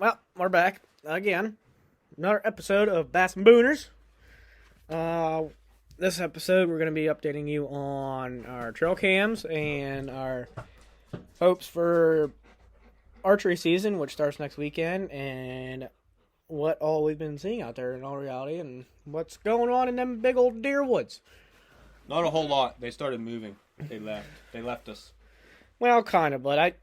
Well, we're back again. Another episode of Bass and Booners. This episode, we're going to be updating you on our trail cams and our hopes for archery season, which starts next weekend, and what all we've been seeing out there in all reality, and what's going on in them big old deer woods. Not a whole lot. They started moving. They left. They left us. Well, kind of, but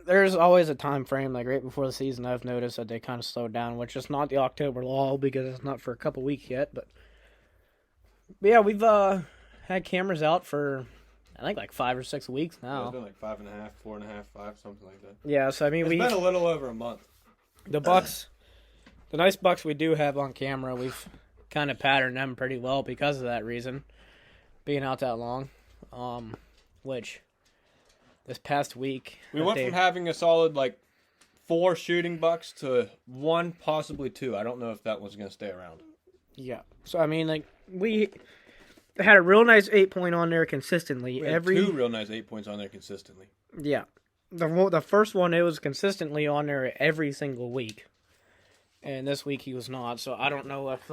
there's always a time frame, like right before the season, I've noticed that they kind of slowed down, which is not the October lull because it's not for a couple weeks yet. But yeah, we've had cameras out for, I think, like 5 or 6 weeks Yeah, now. it's been like 5.5, 4.5, 5, something like that. Yeah, so I mean, It's been a little over a month. the bucks, the nice bucks we do have on camera, we've kind of patterned them pretty well because of that reason, being out that long. Which this past week We went from having a solid, 4 shooting bucks to 1, possibly 2. I don't know if that was going to stay around. Yeah. So, I mean, we had a real nice 8-point on there consistently. We had 2 real nice 8 points on there consistently. Yeah. The first one, it was consistently on there every single week. And this week he was not. So, I don't know if,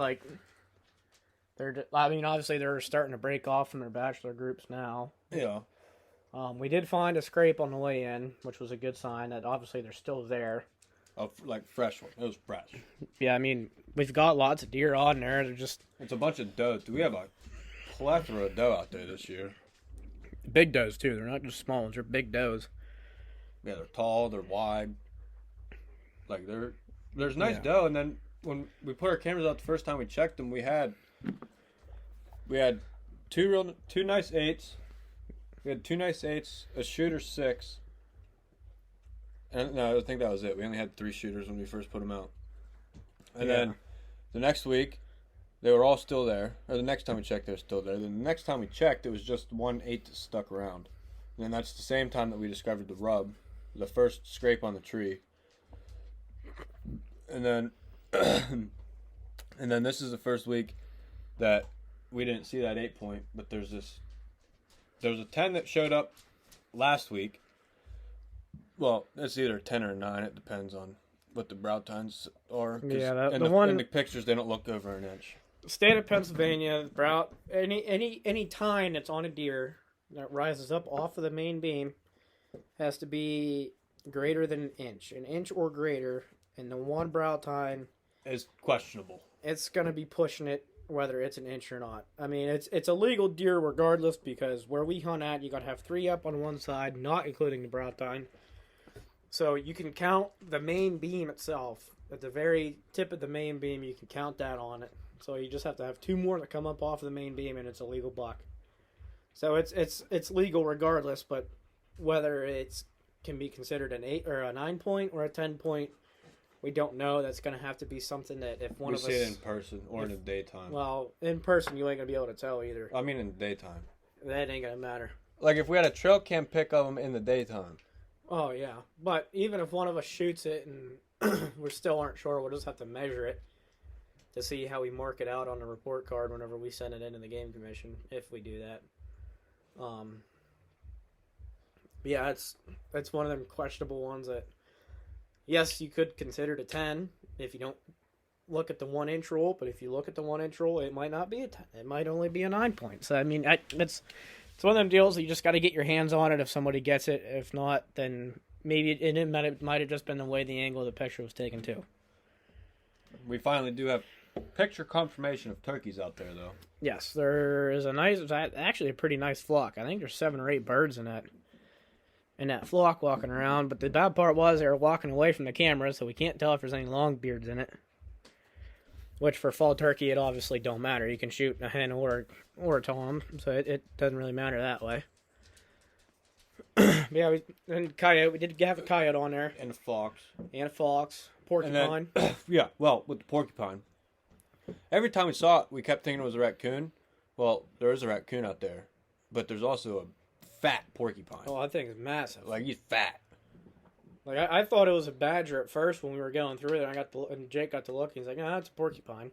obviously they're starting to break off from their bachelor groups now. Yeah. We did find a scrape on the way in, which was a good sign that obviously they're still there. Oh, fresh one. It was fresh. Yeah, I mean, we've got lots of deer on there. They're just It's a bunch of does. We have a plethora of doe out there this year. big does, too. They're not just small ones. They're big does. Yeah, they're tall. They're wide. There's nice doe. And then when we put our cameras out the first time we checked them, we had two nice 8s. We had 2 nice 8s, a shooter 6. And no, I think that was it. We only had 3 shooters when we first put them out. And then the next week, they were all still there. Or the next time we checked, they were still there. Then the next time we checked, it was just 1 8 that stuck around. And then that's the same time that we discovered the rub, the first scrape on the tree. And then, and then this is the first week that we didn't see that 8-point, but there was a 10 that showed up last week. Well, it's either a 10 or a 9. It depends on what the brow tines are. Yeah, in the pictures, they don't look over an inch. State of Pennsylvania, any tine that's on a deer that rises up off of the main beam has to be greater than an inch or greater, and the one brow tine Is questionable. it's gonna be pushing it whether it's an inch or not. I mean, it's a legal deer regardless because where we hunt at, you gotta have 3 up on one side, not including the brow tine. So you can count the main beam itself. At the very tip of the main beam, you can count that on it. So you just have to have 2 more that come up off of the main beam, and it's a legal buck. So it's legal regardless, but whether it can be considered an 8 or a 9-point or a 10-point, we don't know. That's going to have to be something that if one We of us... see it in person or in the daytime. Well, in person, you ain't going to be able to tell either. I mean in the daytime. That ain't going to matter. Like if we had a trail cam pic of them in the daytime. Oh, yeah. But even if one of us shoots it and we still aren't sure, we'll just have to measure it to see how we mark it out on the report card whenever we send it into the game commission, if we do that. Yeah, it's one of them questionable ones that, yes, you could consider it a 10 if you don't look at the 1-inch rule, but if you look at the 1-inch rule, it might not be a 10. It might only be a 9-point. So, I mean, it's one of them deals that you just got to get your hands on it if somebody gets it. If not, then maybe it might have just been the way the angle of the picture was taken, too. We finally do have picture confirmation of turkeys out there, though. Yes, there is actually a pretty nice flock. I think there's 7 or 8 birds in that flock walking around. But the bad part was they were walking away from the camera, so we can't tell if there's any longbeards in it. Which for fall turkey, it obviously don't matter. You can shoot a hen or a tom, so it doesn't really matter that way. Yeah, we did have a coyote on there. And a fox. And a fox. Porcupine. Yeah, well, with the porcupine. Every time we saw it, we kept thinking it was a raccoon. Well, there is a raccoon out there, but there's also a fat porcupine. Oh, I think it's massive. Like, he's fat. Like I thought it was a badger at first when we were going through it. And Jake got to look. He's like, "No, that's a porcupine."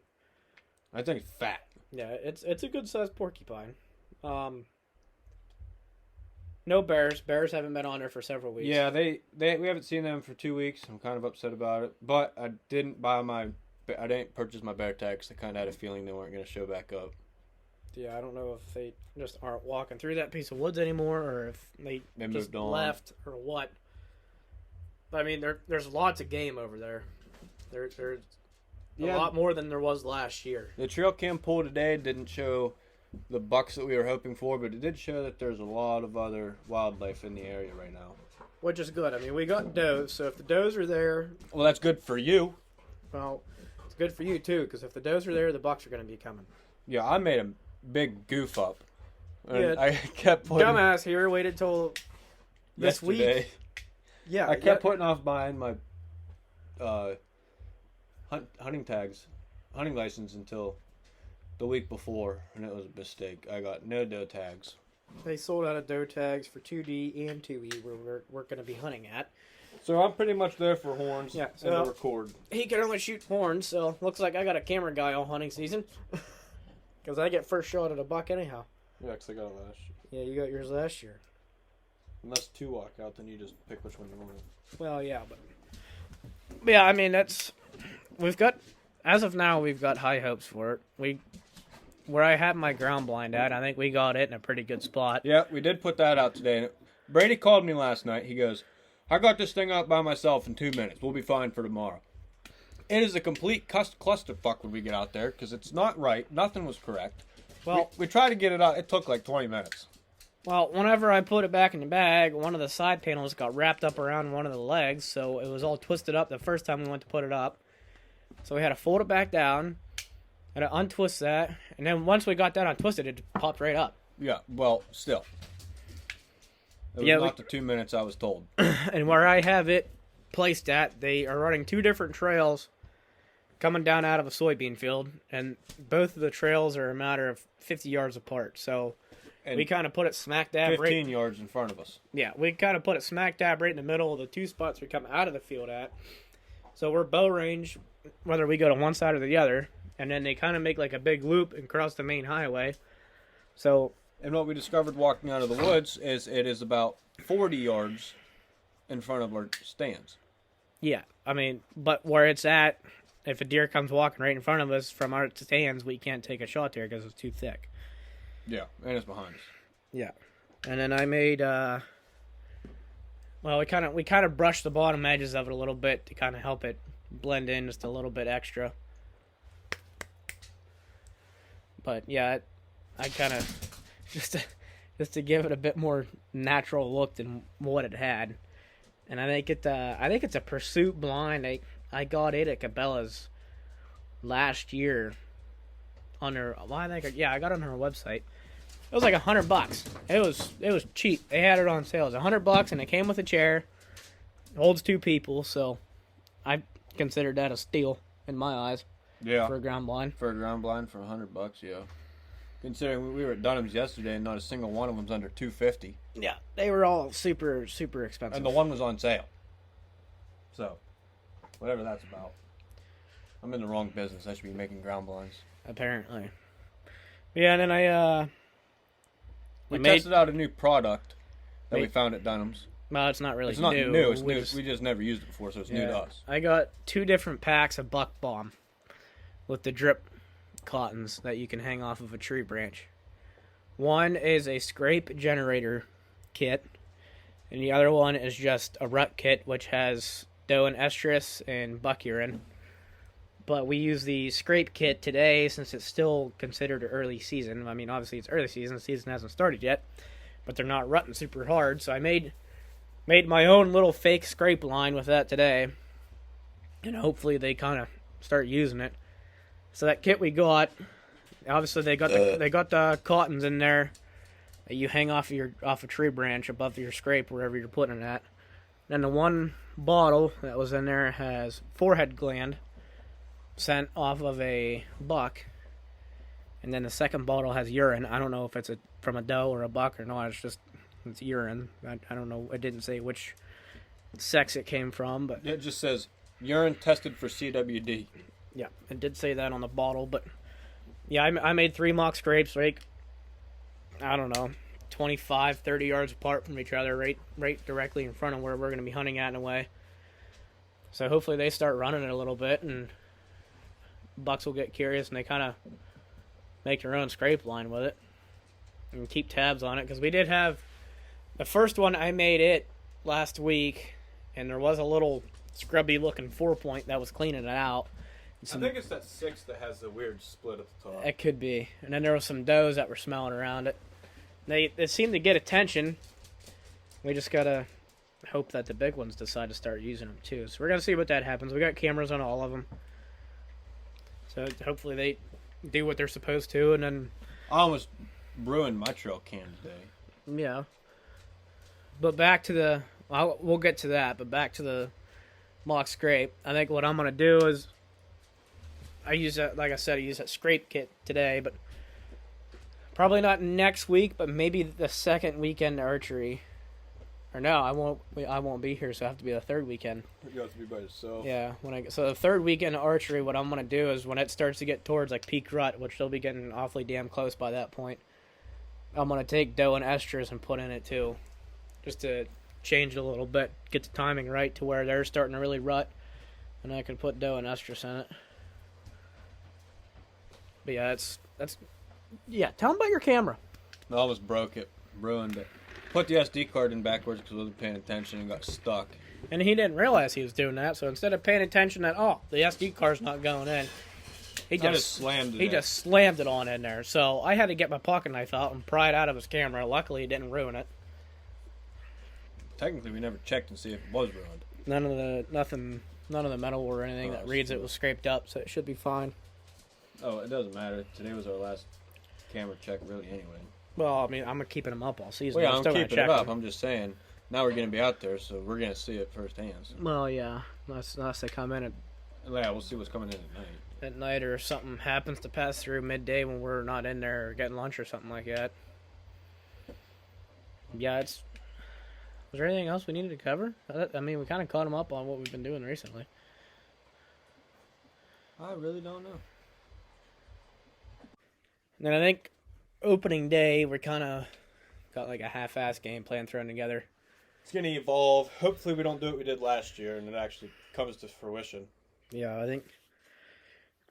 I think it's fat. Yeah, it's a good sized porcupine. No bears. Bears haven't been on there for several weeks. Yeah, we haven't seen them for 2 weeks. I'm kind of upset about it, but I didn't purchase my bear tags. I kind of had a feeling they weren't going to show back up. Yeah, I don't know if they just aren't walking through that piece of woods anymore, or if they just moved on. left, or what. I mean, there's lots of game over there. There's a lot more than there was last year. The trail cam pool today didn't show the bucks that we were hoping for, but it did show that there's a lot of other wildlife in the area right now. Which is good. I mean, we got does, so if the does are there... Well, that's good for you. Well, it's good for you, too, because if the does are there, the bucks are going to be coming. Yeah, I made a big goof up. And yeah, I kept putting... Dumbass here waited till this yesterday. Week. Yeah, I kept putting off buying my hunting license until the week before, and it was a mistake. I got no doe tags. They sold out of doe tags for 2D and 2E where we're going to be hunting at. So I'm pretty much there for horns and to record. He can only shoot horns, so looks like I got a camera guy all hunting season. Because I get first shot at a buck anyhow. Yeah, because I got it last year. Yeah, you got yours last year. Unless two walk out, then you just pick which one you want. Well, yeah, but yeah, I mean, as of now, we've got high hopes for it. Where I had my ground blind at, I think we got it in a pretty good spot. Yeah, we did put that out today. Brady called me last night. He goes, I got this thing out by myself in 2 minutes. We'll be fine for tomorrow. It is a complete clusterfuck when we get out there because it's not right. Nothing was correct. Well, we tried to get it out. It took like 20 minutes. Well, whenever I put it back in the bag, one of the side panels got wrapped up around one of the legs, so it was all twisted up the first time we went to put it up. So we had to fold it back down, had to untwist that, and then once we got that untwisted, it popped right up. Yeah, well, still. It was not the 2 minutes I was told. And where I have it placed at, they are running two different trails coming down out of a soybean field, and both of the trails are a matter of 50 yards apart, so... And we kind of put it smack dab 15 yards in front of us. Yeah, we kind of put it smack dab right in the middle of the two spots we come out of the field at. So we're bow range, whether we go to one side or the other. And then they kind of make like a big loop and cross the main highway. So, and what we discovered walking out of the woods is it is about 40 yards in front of our stands. Yeah, I mean, but where it's at, if a deer comes walking right in front of us from our stands, we can't take a shot there because it's too thick. Yeah, and it's behind us. Yeah, and then I made. Well, we kind of brushed the bottom edges of it a little bit to kind of help it blend in just a little bit extra. But yeah, I kind of just to give it a bit more natural look than what it had. And I think it's a Pursuit blind. I got it at Cabela's last year. I got it on her website. It was like $100. It was cheap. They had it on sale. It was $100, and it came with a chair. It holds two people, so I considered that a steal in my eyes. Yeah. For a ground blind. For a ground blind for $100, yeah. Considering we were at Dunham's yesterday, and not a single one of them's under $250. Yeah, they were all super, super expensive. And the one was on sale. So, whatever that's about. I'm in the wrong business. I should be making ground blinds. Apparently. Yeah, and then we tested out a new product that we found at Dunham's. Well, it's not really new. It's not new. It's new. We just never used it before, so it's new to us. I got 2 different packs of Buck Balm with the drip cottons that you can hang off of a tree branch. One is a scrape generator kit, and the other one is just a rut kit, which has doe and estrus and buck urine. But we use the scrape kit today since it's still considered early season. I mean, obviously it's early season. The season hasn't started yet. But they're not rutting super hard. So I made my own little fake scrape line with that today. And hopefully they kind of start using it. So that kit we got, obviously they got the cottons in there that you hang off a tree branch above your scrape wherever you're putting it at. Then the one bottle that was in there has forehead gland sent off of a buck, and then the second bottle has urine. I don't know if it's from a doe or a buck or not. It's urine. I don't know. It didn't say which sex it came from, but it just says urine tested for CWD. Yeah, it did say that on the bottle, but yeah, I made 3 mock scrapes, like I don't know, 25, 30 yards apart from each other, right directly in front of where we're going to be hunting at in a way. So hopefully they start running it a little bit, and bucks will get curious, and they kind of make their own scrape line with it and keep tabs on it. Because we did have the first one, I made it last week, and there was a little scrubby-looking 4-point that was cleaning it out. I think it's that 6 that has the weird split at the top. It could be. And then there was some does that were smelling around it. They seem to get attention. We just got to hope that the big ones decide to start using them too. So we're going to see what that happens. We got cameras on all of them. So hopefully they do what they're supposed to, and then... I almost ruined my trail cam today. Yeah. But back to the... we'll get to that, but back to the mock scrape. I think what I'm going to do is... I use that, like I said, I use that scrape kit today, but probably not next week, but maybe the second weekend archery. Or no, I won't be here, so I have to be the third weekend. You have to be by yourself. Yeah, so the third weekend archery, what I'm gonna do is when it starts to get towards like peak rut, which they'll be getting awfully damn close by that point, I'm gonna take doe and estrus and put in it too, just to change it a little bit, get the timing right to where they're starting to really rut, and I can put doe and estrus in it. But yeah, that's tell them about your camera. I almost broke it, ruined it. Put the SD card in backwards because I wasn't paying attention and got stuck. And he didn't realize he was doing that, so instead of paying attention that, the SD card's not going in, he just slammed it. He just slammed it on in there. So I had to get my pocket knife out and pry it out of his camera. Luckily, he didn't ruin it. Technically, we never checked and see if it was ruined. None of the metal or anything that reads it was scraped up, so it should be fine. Oh, it doesn't matter. Today was our last camera check, really, anyway. Well, I mean, I'm keeping them up all season. Well, yeah, I'm keeping it up. I'm just saying, now we're going to be out there, so we're going to see it firsthand. So. Well, yeah, unless they come in yeah, we'll see what's coming in at night, or if something happens to pass through midday when we're not in there or getting lunch or something like that. Yeah, was there anything else we needed to cover? I mean, we kind of caught them up on what we've been doing recently. I really don't know. And then I think opening day, we kind of got like a half-ass game plan thrown together. It's going to evolve. Hopefully we don't do what we did last year and it actually comes to fruition. Yeah, I think...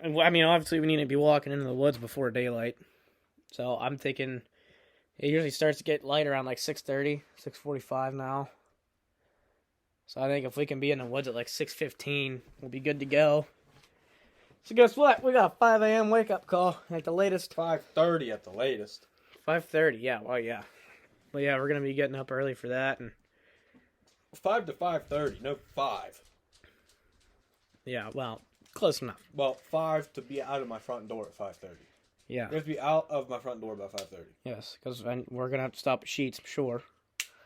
I mean, obviously we need to be walking into the woods before daylight. So I'm thinking it usually starts to get light around like 6:30, 6:45 now. So I think if we can be in the woods at like 6:15, we'll be good to go. So guess what? We got a 5 a.m. wake-up call at the latest. 5:30 at the latest. 5:30, yeah. Well, yeah. But yeah, we're going to be getting up early for that. And 5 to 5:30, no 5. Yeah, well, close enough. Well, 5 to be out of my front door at 5:30. Yeah. We have to be out of my front door by 5:30. Yes, because we're going to have to stop at Sheetz, I'm sure.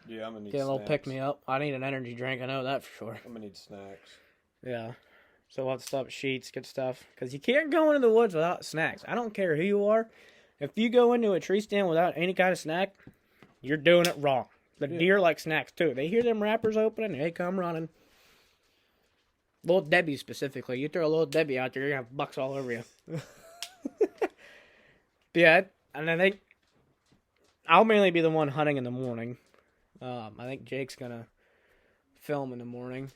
Yeah, I'm going to need Get a little snacks. pick-me-up. I need an energy drink, I know that for sure. I'm going to need snacks. Yeah. So we'll have to stop at Sheetz, get stuff. Because you can't go into the woods without snacks. I don't care who you are. If you go into a tree stand without any kind of snack, you're doing it wrong. The deer like snacks, too. They hear them wrappers opening, and they come running. Little Debbie, specifically. You throw a Little Debbie out there, you're going to have bucks all over you. Yeah, and I think I'll mainly be the one hunting in the morning. I think Jake's going to film in the morning.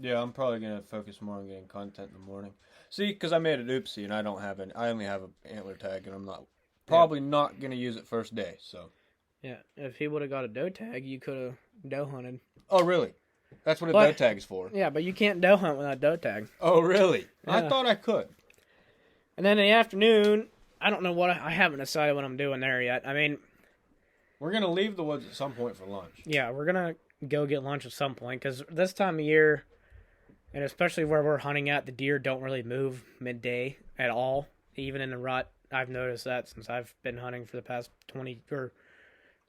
Yeah, I'm probably going to focus more on getting content in the morning. See, because I made an oopsie, and I only have an antler tag, and I'm not going to use it first day, so. Yeah, if he would have got a doe tag, you could have doe hunted. Oh, really? That's what a doe tag is for? Yeah, but you can't doe hunt without a doe tag. Oh, really? Yeah. I thought I could. And then in the afternoon, I don't know what, I haven't decided what I'm doing there yet. I mean. We're going to leave the woods at some point for lunch. Yeah, we're going to go get lunch at some point, because this time of year, and especially where we're hunting at, the deer don't really move midday at all, even in the rut. I've noticed that since I've been hunting for the past 20 or...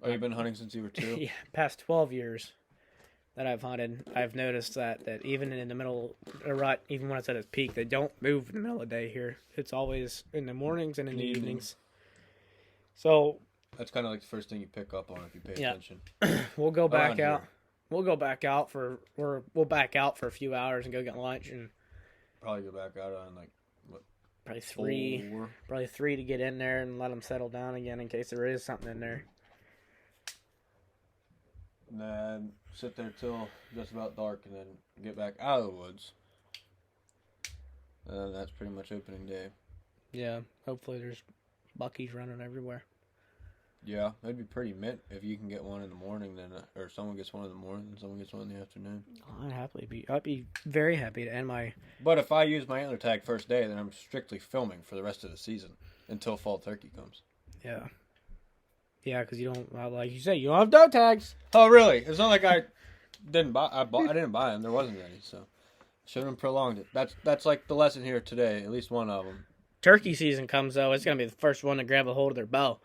Oh, you've been hunting since you were 2? Yeah, past 12 years that I've hunted. I've noticed that even in the middle of the rut, even when it's at its peak, they don't move in the middle of the day here. It's always in the mornings and in the evenings. So... That's kind of like the first thing you pick up on if you pay attention. We'll go back out. We'll go back out we'll back out for a few hours and go get lunch and probably go back out on like what? Probably 3 to get in there and let them settle down again in case there is something in there. and then sit there till just about dark, and then get back out of the woods. And that's pretty much opening day. Yeah, hopefully there's buckies running everywhere. Yeah, it'd be pretty mint if you can get one in the morning, then, or someone gets one in the morning, and someone gets one in the afternoon. I'd be very happy to end my. But if I use my antler tag first day, then I'm strictly filming for the rest of the season until fall turkey comes. Yeah. Yeah, because you don't, like you say, you don't have doe tags. Oh, really? It's not like I didn't buy. I didn't buy them. There wasn't any, so should have prolonged it. That's like the lesson here today. At least one of them. Turkey season comes though, it's gonna be the first one to grab a hold of their bow.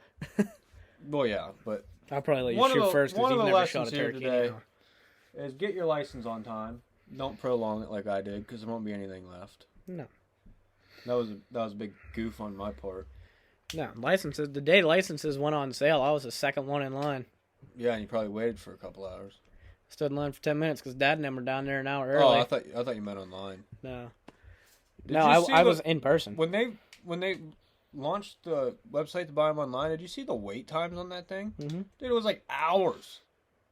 Well, yeah, but I'll probably let you shoot first because you've never shot a turkey. Today is get your license on time. Don't prolong it like I did because there won't be anything left. No. That was a big goof on my part. No, licenses. The day licenses went on sale, I was the second one in line. Yeah, and you probably waited for a couple hours. Stood in line for 10 minutes because Dad and them were down there an hour early. Oh, I thought you meant online. No. I was in person. When they launched the website to buy them online, did you see the wait times on that thing? Mm-hmm. Dude, it was like hours.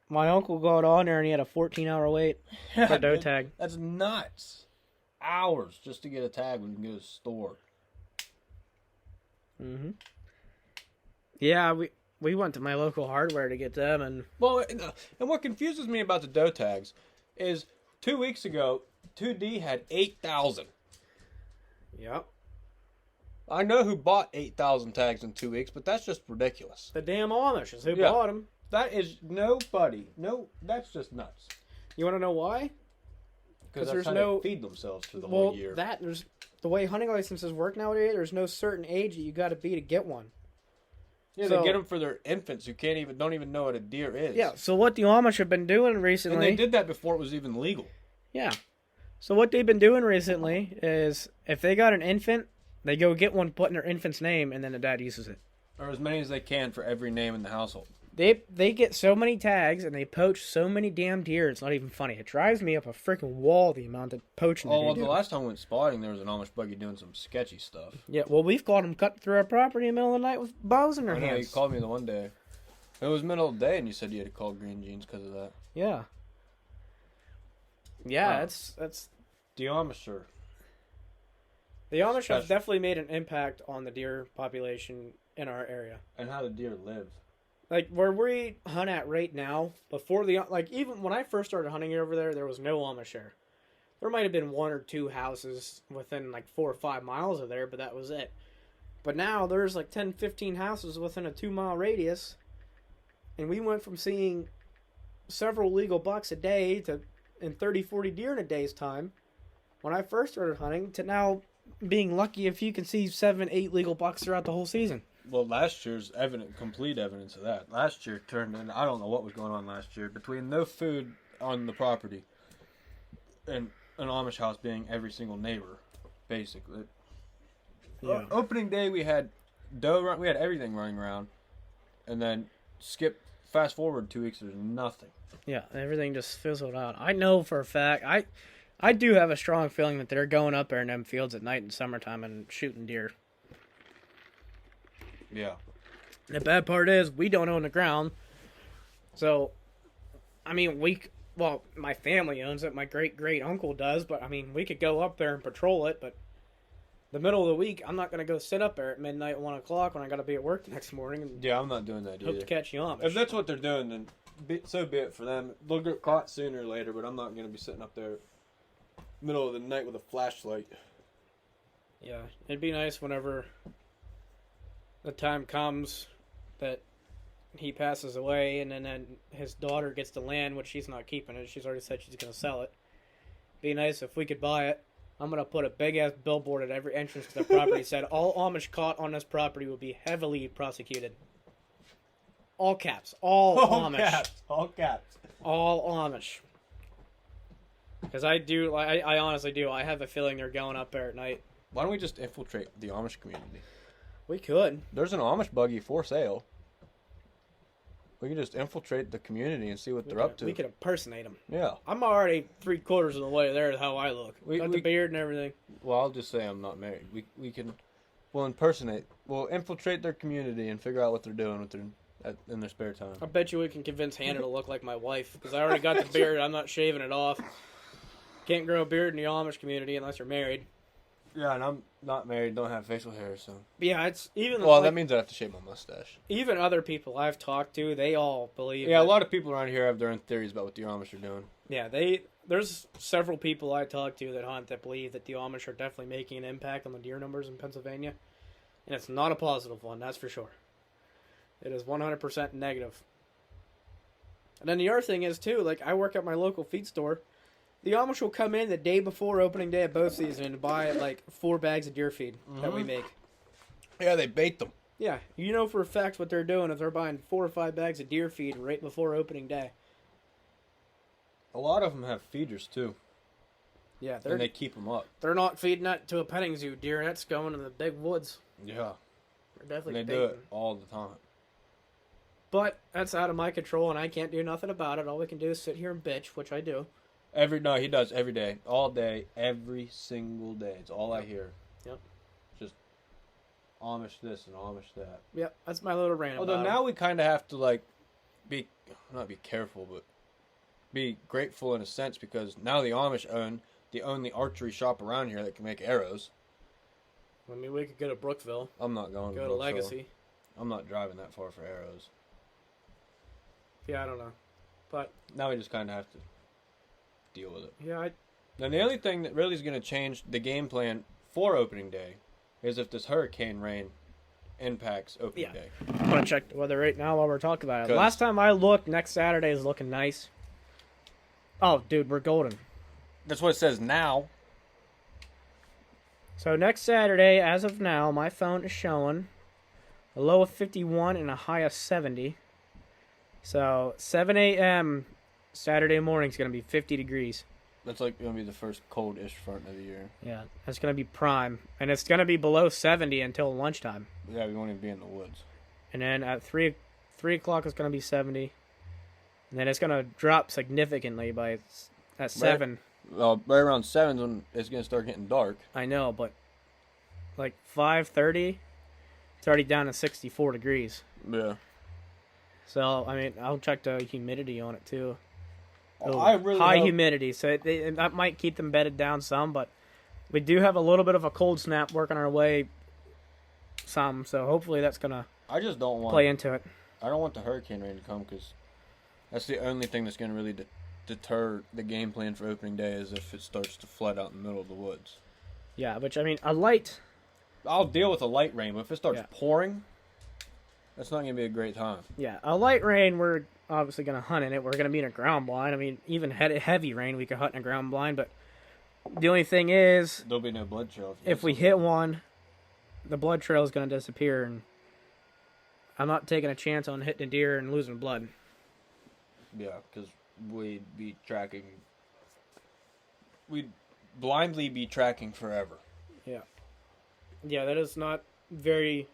My uncle got on there and he had a 14-hour wait for a doe tag. That's nuts. Hours just to get a tag when you can go to the store. Mm-hmm. Yeah, we went to my local hardware to get them, and what confuses me about the doe tags is 2 weeks ago, 2D had 8,000. Yep. I know who bought 8,000 tags in 2 weeks, but that's just ridiculous. The damn Amish is who bought them. That is nobody. No, that's just nuts. You want to know why? Because there's no feed themselves for the whole year. There's the way hunting licenses work nowadays. There's no certain age that you got to be to get one. Yeah, they get them for their infants who don't even know what a deer is. Yeah. So what the Amish have been doing recently? And they did that before it was even legal. Yeah. So what they've been doing recently is if they got an infant, they go get one, put in their infant's name, and then the dad uses it. Or as many as they can for every name in the household. They get so many tags and they poach so many damn deer. It's not even funny. It drives me up a freaking wall the amount of poaching. Oh, well, the last time we went spotting, there was an Amish buggy doing some sketchy stuff. Yeah, well, we've caught them cutting through our property in the middle of the night with bows in their hands. I know, you called me the one day. It was middle of the day, and you said you had to call Green Jeans because of that. Yeah. Yeah, that's the Amish are. The Amish have definitely made an impact on the deer population in our area. And how the deer live. Like, where we hunt at right now, even when I first started hunting over there was no Amish there. There might have been one or two houses within, 4 or 5 miles of there, but that was it. But now, there's, 10, 15 houses within a 2-mile radius, and we went from seeing several legal bucks a day and 30, 40 deer in a day's time, when I first started hunting, to now being lucky if you can see 7, 8 legal bucks throughout the whole season. Well, last year's complete evidence of that. Last year turned in, I don't know what was going on last year, between no food on the property and an Amish house being every single neighbor, basically. Yeah. Opening day, we had we had everything running around, and then fast forward 2 weeks, there's nothing. Yeah, everything just fizzled out. I know for a fact, I do have a strong feeling that they're going up there in them fields at night in summertime and shooting deer. Yeah. The bad part is we don't own the ground. So, I mean, my family owns it. My great-great-uncle does. But, I mean, we could go up there and patrol it. But the middle of the week, I'm not going to go sit up there at midnight, 1 o'clock when I got to be at work the next morning. And yeah, I'm not doing that either. Hope to catch you on. If that's what they're doing, then so be it for them. They'll get caught sooner or later, but I'm not going to be sitting up there middle of the night with a flashlight. Yeah, it'd be nice whenever the time comes that he passes away and then his daughter gets the land, which she's not keeping it. She's already said she's going to sell it. Be nice if we could buy it. I'm going to put a big-ass billboard at every entrance to the property said, all Amish caught on this property will be heavily prosecuted. All caps. All Amish. Caps. All caps. All Amish. Because I honestly do. I have a feeling they're going up there at night. Why don't we just infiltrate the Amish community? We could. There's an Amish buggy for sale. We can just infiltrate the community and see what they're up to. We could impersonate them. Yeah. I'm already 3/4 of the way there is how I look. Got the beard and everything. Well, I'll just say I'm not married. We'll impersonate. We'll infiltrate their community and figure out what they're doing with in their spare time. I bet you we can convince Hannah to look like my wife, because I already got the beard. I'm not shaving it off. Can't grow a beard in the Amish community unless you're married. Yeah, and I'm not married, don't have facial hair, so. Yeah, it's even. Well, that means I have to shave my mustache. Even other people I've talked to, they all believe. Yeah, a lot of people around here have their own theories about what the Amish are doing. Yeah, there's several people I talk to that hunt that believe that the Amish are definitely making an impact on the deer numbers in Pennsylvania, and it's not a positive one, that's for sure. It is 100% negative. And then the other thing is too, like I work at my local feed store. The Amish will come in the day before opening day of bow season and buy like 4 bags of deer feed that we make. Yeah, they bait them. Yeah, you know for a fact what they're doing is they're buying 4 or 5 bags of deer feed right before opening day. A lot of them have feeders too. Yeah, and they keep them up. They're not feeding that to a petting zoo deer. That's going to the big woods. Yeah, they're definitely and they do it all the time. But that's out of my control, and I can't do nothing about it. All we can do is sit here and bitch, which I do. No, he does every day, all day, every single day. It's all I hear. Yep. Just Amish this and Amish that. Yep, that's my little rant. Although now we kind of have to not be careful, but be grateful in a sense because now the Amish own the archery shop around here that can make arrows. I mean, we could go to Brookville. I'm not going. Go to Legacy. I'm not driving that far for arrows. Yeah, I don't know, but now we just kind of have to deal with it. Yeah, And the only thing that really is going to change the game plan for opening day is if this hurricane rain impacts opening day. I'm going to check the weather right now while we're talking about it. Last time I looked, next Saturday is looking nice. Oh, dude, we're golden. That's what it says now. So next Saturday, as of now, my phone is showing a low of 51 and a high of 70. So 7 a.m. Saturday morning is going to be 50 degrees. That's like going to be the first cold-ish front of the year. Yeah, that's going to be prime. And it's going to be below 70 until lunchtime. Yeah, we won't even be in the woods. And then at 3 o'clock it's going to be 70. And then it's going to drop significantly at 7. Well, right around 7 is when it's going to start getting dark. I know, but like 5:30, it's already down to 64 degrees. Yeah. So, I mean, I'll check the humidity on it, too. I really high humidity, so that might keep them bedded down some, but we do have a little bit of a cold snap working our way some, so hopefully that's going to play into it. I don't want the hurricane rain to come because that's the only thing that's going to really deter the game plan for opening day is if it starts to flood out in the middle of the woods. Yeah, which, I mean, a light... I'll deal with a light rain, but if it starts pouring... That's not going to be a great time. Yeah, a light rain, we're obviously going to hunt in it. We're going to be in a ground blind. I mean, even heavy rain, we could hunt in a ground blind. But the only thing is... There'll be no blood trail. If we hit one, the blood trail is going to disappear. And I'm not taking a chance on hitting a deer and losing blood. Yeah, because we'd blindly be tracking forever. Yeah. Yeah, that is not very...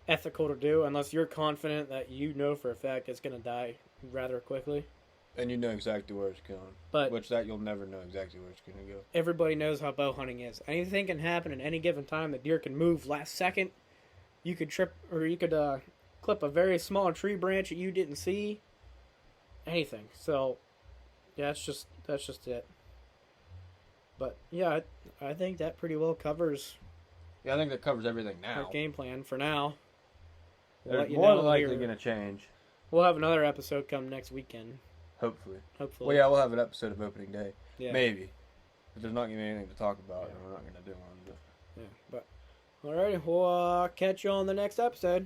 ethical to do unless you're confident that you know for a fact it's going to die rather quickly. And you know exactly where it's going. You'll never know exactly where it's going to go. Everybody knows how bow hunting is. Anything can happen at any given time. The deer can move last second. You could trip or you could clip a very small tree branch that you didn't see. Anything. So, yeah, that's just it. But, yeah, I think that pretty well covers... Yeah, I think that covers everything now. Our game plan for now. There's more than likely going to change. We'll have another episode come next weekend. Hopefully. Hopefully. Well, yeah, we'll have an episode of opening day. Yeah. Maybe. But there's not going to be anything to talk about, and we're not going to do one. Yeah, but... Alright, we'll catch you on the next episode.